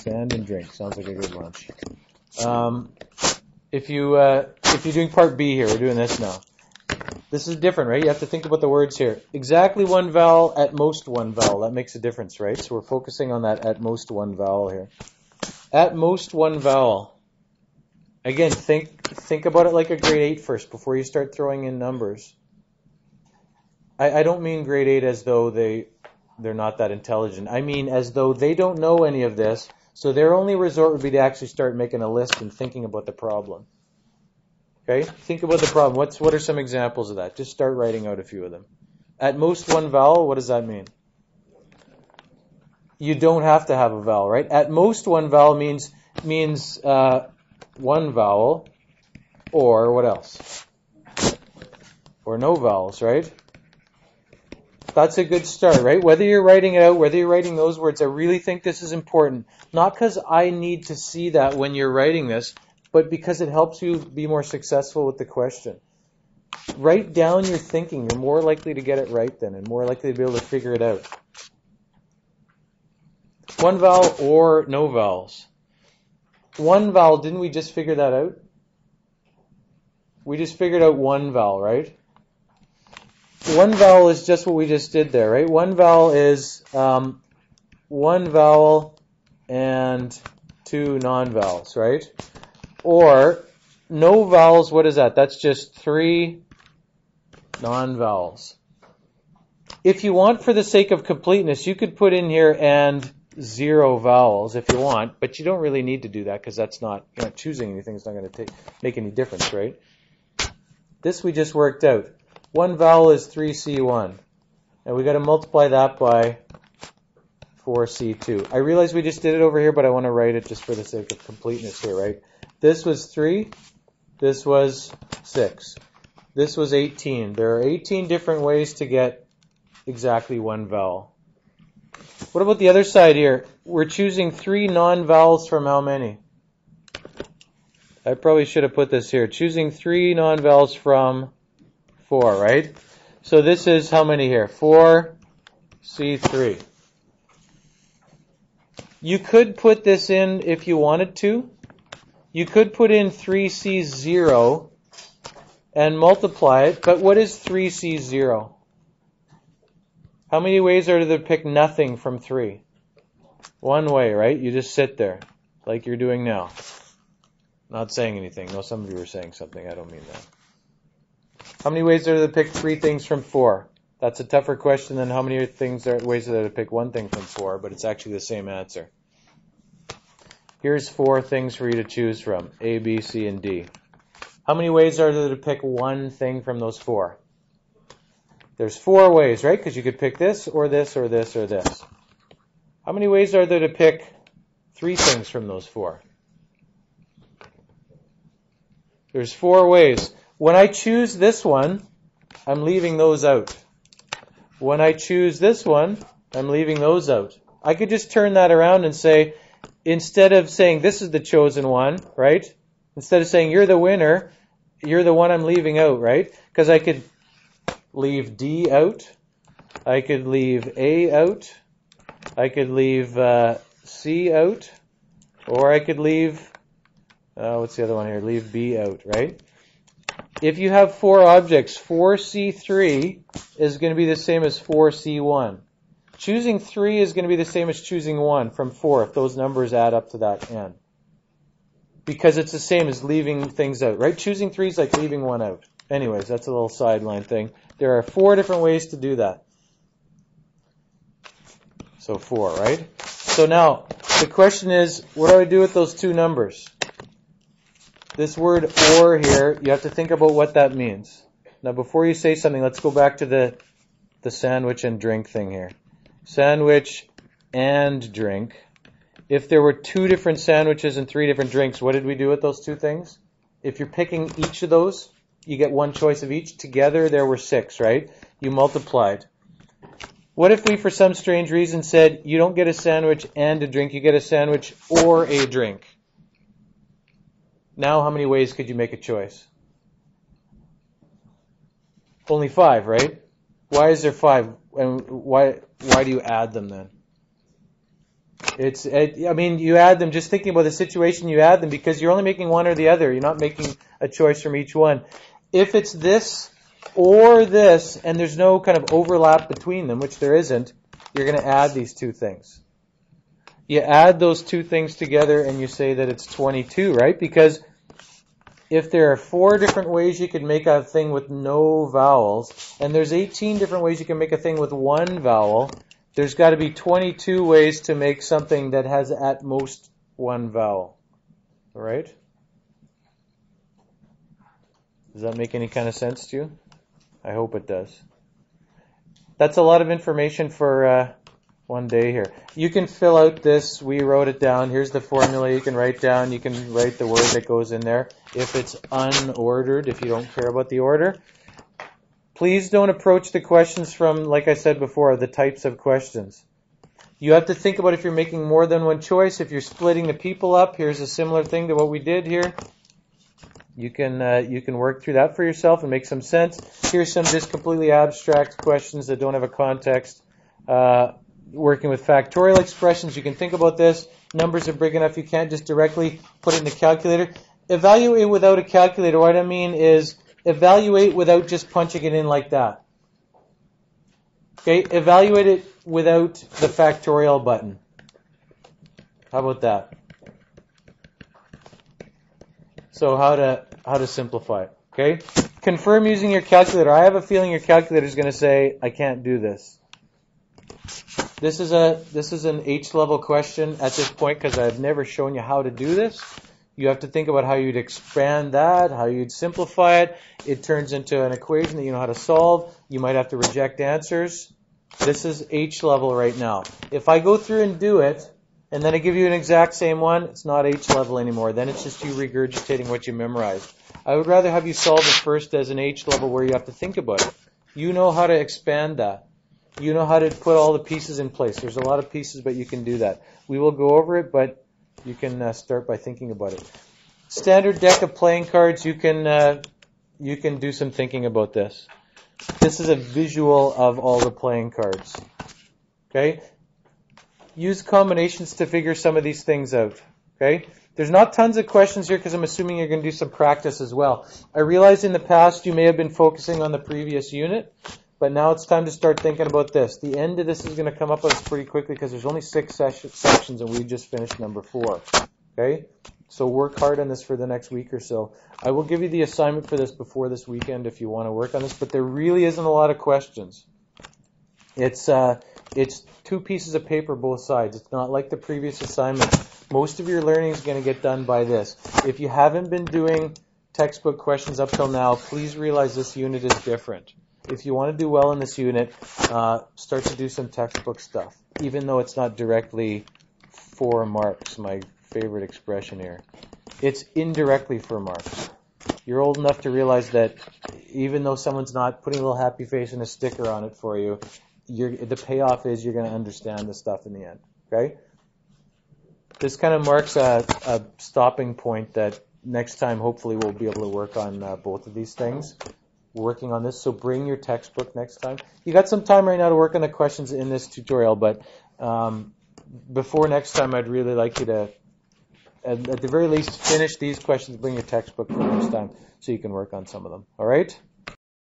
Stand and drink. Sounds like a good lunch. If you're doing part B here, we're doing this now. This is different, right? You have to think about the words here. Exactly one vowel, at most one vowel. That makes a difference, right? So we're focusing on that at most one vowel here. At most one vowel. Again, think about it like a grade 8 first before you start throwing in numbers. I don't mean grade 8 as though they're not that intelligent. I mean as though they don't know any of this, so their only resort would be to actually start making a list and thinking about the problem. Okay? Think about the problem. What are some examples of that? Just start writing out a few of them. At most one vowel, what does that mean? You don't have to have a vowel, right? At most one vowel means one vowel, or what else? Or no vowels, right? That's a good start, right? Whether you're writing it out, whether you're writing those words, I really think this is important. Not because I need to see that when you're writing this, but because it helps you be more successful with the question. Write down your thinking. You're more likely to get it right then, and more likely to be able to figure it out. One vowel or no vowels. One vowel, didn't we just figure that out? We just figured out one vowel, right? One vowel is just what we just did there, right? One vowel is one vowel and two non-vowels, right? Or no vowels, what is that? That's just three non-vowels. If you want, for the sake of completeness, you could put in here and 0 vowels if you want, but you don't really need to do that because that's not, you're not choosing anything. It's not going to make any difference, right? This we just worked out. One vowel is 3C1. And we got to multiply that by 4C2. I realize we just did it over here, but I want to write it just for the sake of completeness here, right? This was 3. This was 6. This was 18. There are 18 different ways to get exactly one vowel. What about the other side here? We're choosing 3 non-vowels from how many? I probably should have put this here. Choosing 3 non-vowels from 4, right? So this is how many here? 4C3. You could put this in if you wanted to. You could put in 3C0 and multiply it, but what is 3C0? How many ways are there to pick nothing from 3? One way, right? You just sit there, like you're doing now. Not saying anything. No, some of you are saying something. I don't mean that. How many ways are there to pick 3 things from 4? That's a tougher question than how many ways are there to pick 1 thing from 4, but it's actually the same answer. Here's 4 things for you to choose from, A, B, C, and D. How many ways are there to pick 1 thing from those 4? There's 4 ways, right? Because you could pick this, or this, or this, or this. How many ways are there to pick 3 things from those 4? There's 4 ways. When I choose this one, I'm leaving those out. When I choose this one, I'm leaving those out. I could just turn that around and say, instead of saying this is the chosen one, right? Instead of saying you're the winner, you're the one I'm leaving out, right? Because I could leave D out. I could leave A out. I could leave C out. Or I could leave, what's the other one here? Leave B out, right? If you have 4 objects, 4C3 is going to be the same as 4C1. Choosing 3 is going to be the same as choosing 1 from 4 if those numbers add up to that n. Because it's the same as leaving things out, right? Choosing 3 is like leaving 1 out. Anyways, that's a little sideline thing. There are 4 different ways to do that. So 4, right? So now, the question is, what do I do with those 2 numbers? This word or here, you have to think about what that means. Now, before you say something, let's go back to the sandwich and drink thing here. Sandwich and drink. If there were 2 different sandwiches and 3 different drinks, what did we do with those 2 things? If you're picking each of those, you get 1 choice of each. Together, there were 6, right? You multiplied. What if we, for some strange reason, said you don't get a sandwich and a drink, you get a sandwich or a drink? Now, how many ways could you make a choice? Only 5, right? Why is there 5? And why do you add them then? I mean, you add them, just thinking about the situation, you add them because you're only making one or the other. You're not making a choice from each one. If it's this or this, and there's no kind of overlap between them, which there isn't, you're going to add these two things. You add those two things together and you say that it's 22, right? Because if there are 4 different ways you could make a thing with no vowels, and there's 18 different ways you can make a thing with one vowel, there's got to be 22 ways to make something that has at most one vowel. All right? Does that make any kind of sense to you? I hope it does. That's a lot of information for one day here. You can fill out this. We wrote it down. Here's the formula you can write down. You can write the word that goes in there. If it's unordered, if you don't care about the order. Please don't approach the questions from, like I said before, the types of questions. You have to think about if you're making more than one choice. If you're splitting the people up, here's a similar thing to what we did here. You can work through that for yourself and make some sense. Here's some just completely abstract questions that don't have a context. Working with factorial expressions, you can think about this. Numbers are big enough, you can't just directly put it in the calculator. Evaluate without a calculator. What I mean is evaluate without just punching it in like that. Okay, evaluate it without the factorial button. How about that? So how to simplify it. Okay, confirm using your calculator. I have a feeling your calculator is going to say, I can't do this. This is an H-level question at this point because I've never shown you how to do this. You have to think about how you'd expand that, how you'd simplify it. It turns into an equation that you know how to solve. You might have to reject answers. This is H-level right now. If I go through and do it, and then I give you an exact same one, it's not H-level anymore. Then it's just you regurgitating what you memorized. I would rather have you solve it first as an H-level where you have to think about it. You know how to expand that. You know how to put all the pieces in place. There's a lot of pieces, but you can do that. We will go over it, but you can start by thinking about it. Standard deck of playing cards, you can do some thinking about this. This is a visual of all the playing cards. Okay? Use combinations to figure some of these things out. Okay? There's not tons of questions here because I'm assuming you're going to do some practice as well. I realize in the past you may have been focusing on the previous unit, but now it's time to start thinking about this. The end of this is going to come up on us pretty quickly because there's only 6 sections and we just finished number 4. Okay? So work hard on this for the next week or so. I will give you the assignment for this before this weekend if you want to work on this, but there really isn't a lot of questions. It's 2 pieces of paper both sides. It's not like the previous assignment. Most of your learning is going to get done by this. If you haven't been doing textbook questions up till now, please realize this unit is different. If you want to do well in this unit, start to do some textbook stuff, even though it's not directly 4 marks, my favorite expression here. It's indirectly 4 marks. You're old enough to realize that even though someone's not putting a little happy face and a sticker on it for you, the payoff is you're going to understand the stuff in the end. Okay? This kind of marks a stopping point that next time hopefully we'll be able to work on both of these things. Working on this, so bring your textbook next time. You got some time right now to work on the questions in this tutorial, but before next time, I'd really like you to, at the very least, finish these questions, bring your textbook for next time, so you can work on some of them. All right?